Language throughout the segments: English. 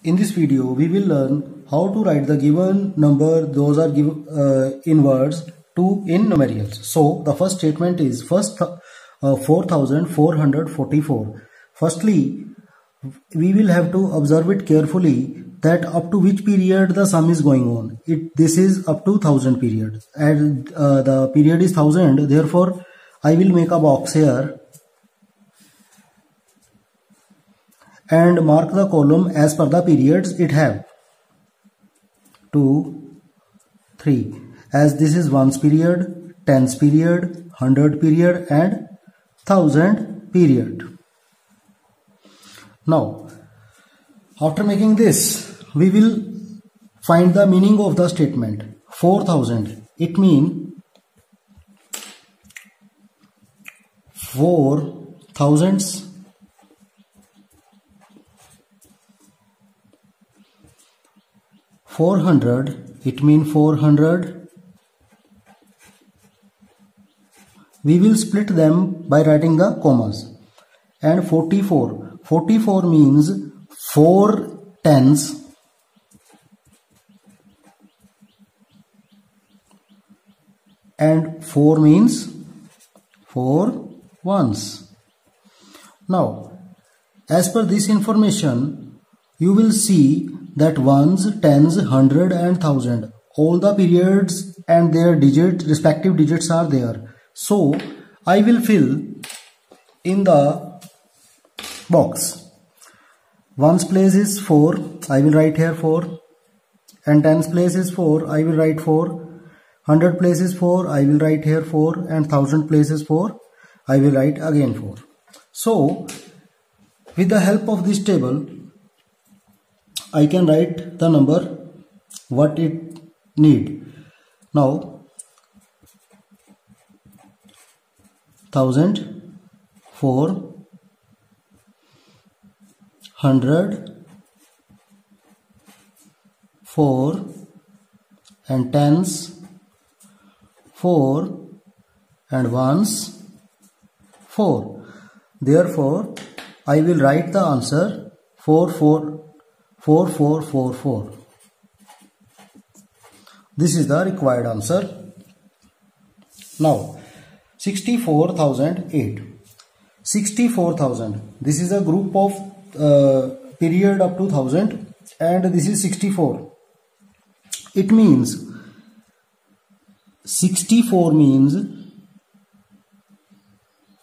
In this video, we will learn how to write the given number. Those are given in words to in numerals. So the first statement is 4444. Firstly, we will have to observe it carefully that up to which period the sum is going on. This is up to 1000 period, and the period is 1000. Therefore, I will make a box here and mark the column as per the periods it have. 2, 3. As this is ones period, tens period, 100 period and 1000 period. Now, after making this, we will find the meaning of the statement. 4000. It means 4 thousands. 400. It means 400. We will split them by writing the commas. And 44. 44 means 4 tens and 4 means 4 ones. Now, as per this information, you will see that ones, tens, 100 and 1000, all the periods and their respective digits are there. So, I will fill in the box. Ones place is 4, I will write here 4, and tens place is 4, I will write 4, 100 place is 4, I will write here 4, and 1000 place is 4, I will write again 4. So, with the help of this table, I can write the number what it need. Now, 1000, 4, 100, 4 and tens, 4 and ones, 4. Therefore, I will write the answer 444444. This is the required answer. Now, 64,008. 64,000. This is a group of period up to 1000 and this is 64. It means 64 means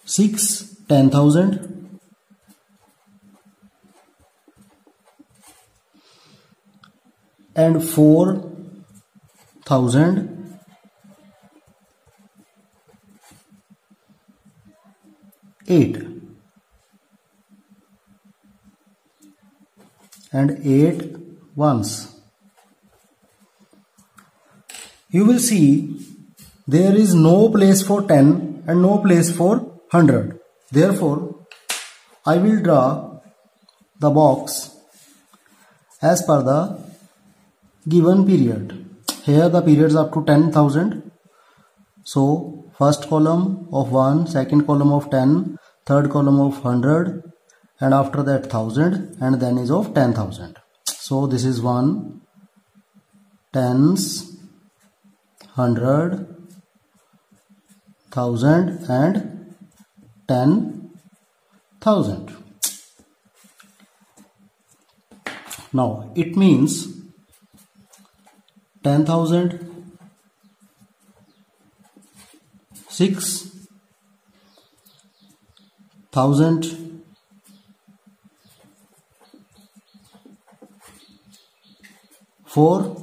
6 10,000 and 4,000 8 and 8 ones. You will see there is no place for 10 and no place for 100. Therefore, I will draw the box as per the given period. Here the periods up to 10,000. So, first column of 1, second column of 10, third column of 100 and after that 1000 and then is of 10,000. So, this is 1, tens, 100, 1000 and 10,000. Now, it means 10,000, 6,000, 4,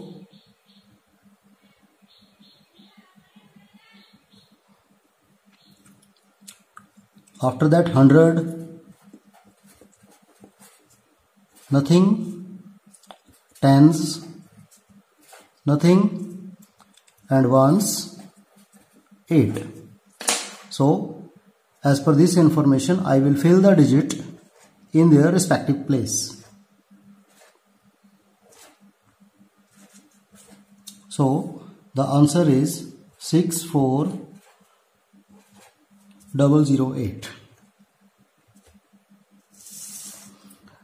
100, nothing, tens, nothing and ones, 8. So, as per this information, I will fill the digit in their respective place. So, the answer is 64008.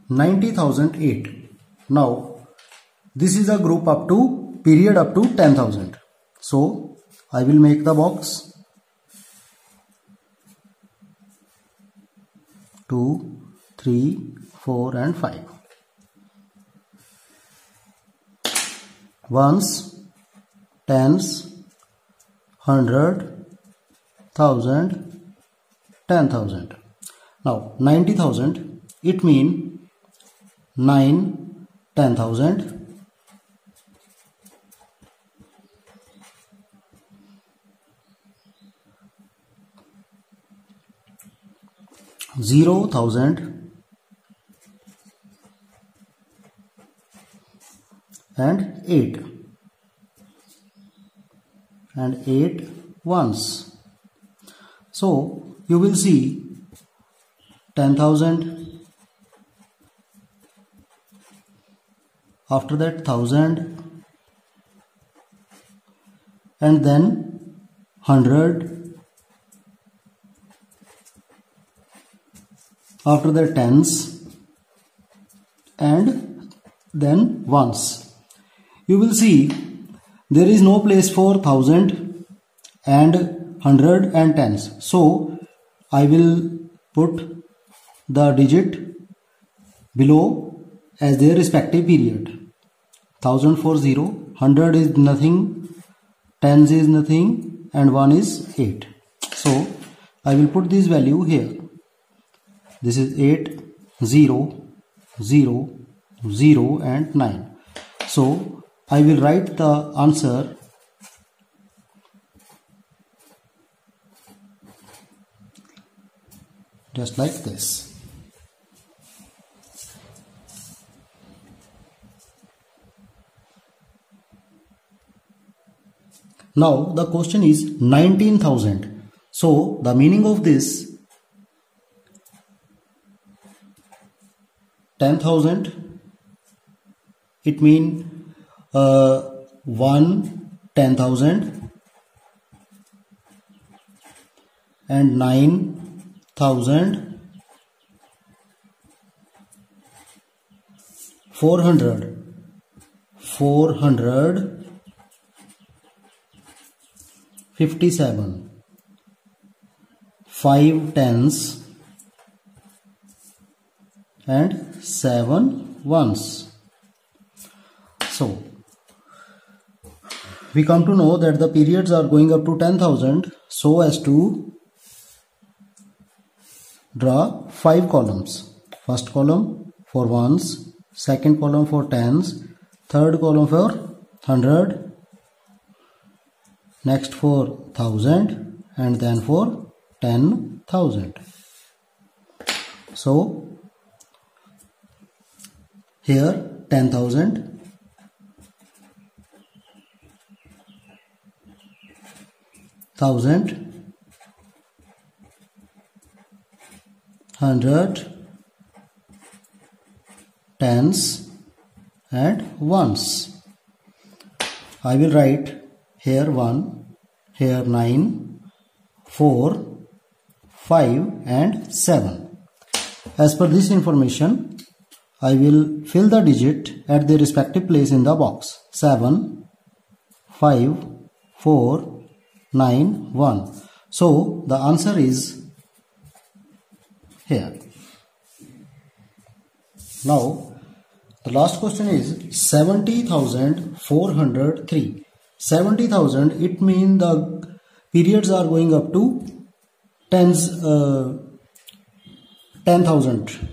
90,008. Now this is a group up to period up to 10,000. So I will make the box 2, 3, 4 and 5. Ones, tens, 100, 1000, 10,000. Now 90,000, it means 9, 10,000. 0,000 and 8 and 8 ones. So you will see 10,000, after that 1,000, and then 100, after that tens, and then ones. You will see there is no place for 1,000 and 100 and tens. So I will put the digit below as their respective period. 1,000 for 0, 100 is nothing, tens is nothing, and 1 is 8. So I will put this value here. This is 8, 0, 0, 0 and 9. So I will write the answer just like this. Now the question is 19,000. So the meaning of this, 10,000, it means 1 10,000 and 9,000 400 57 5 tens and 7 ones. So we come to know that the periods are going up to 10,000 so as to draw 5 columns. First column for ones, second column for tens, third column for 100, next for 1,000, and then for 10,000. So here 10,000, 1,000, 100, tens and ones. I will write here 1, here 9, 4, 5 and 7. As per this information, I will fill the digit at their respective place in the box. 7, 5, 4, 9, 1. So the answer is here. Now the last question is 70,403. 70,000, it means the periods are going up to 10,000.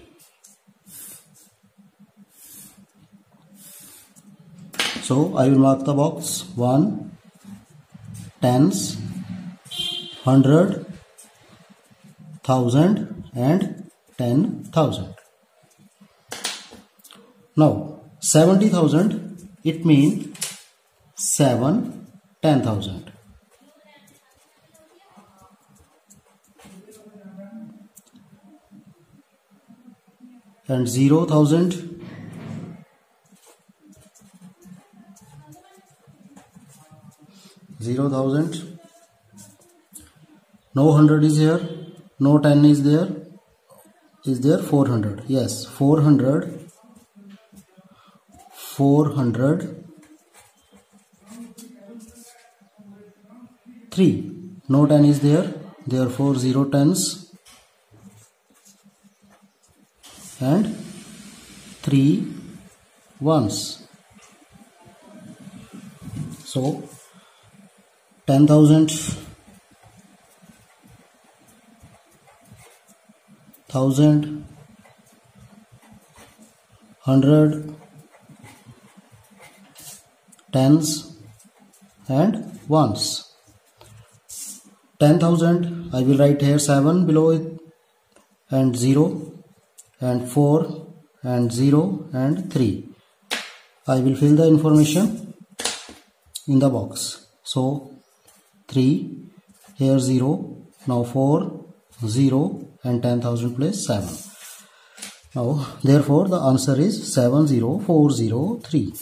So I will mark the box 1, tens, 100, 1,000 and 10,000. Now 70,000, it means 7 10,000. And 0,000, 0,000, no 100 is here, no 10 is there, 400, yes, 400, 403. No 10 is there, therefore 0 tens and 3 ones. So 10,000, 1,000, 100, tens and ones. 10,000 I will write here 7 below it and 0 and 4 and 0 and 3. I will fill the information in the box. So 3, here 0, now 4, 0 and 10,000 place 7. Now therefore the answer is 70403.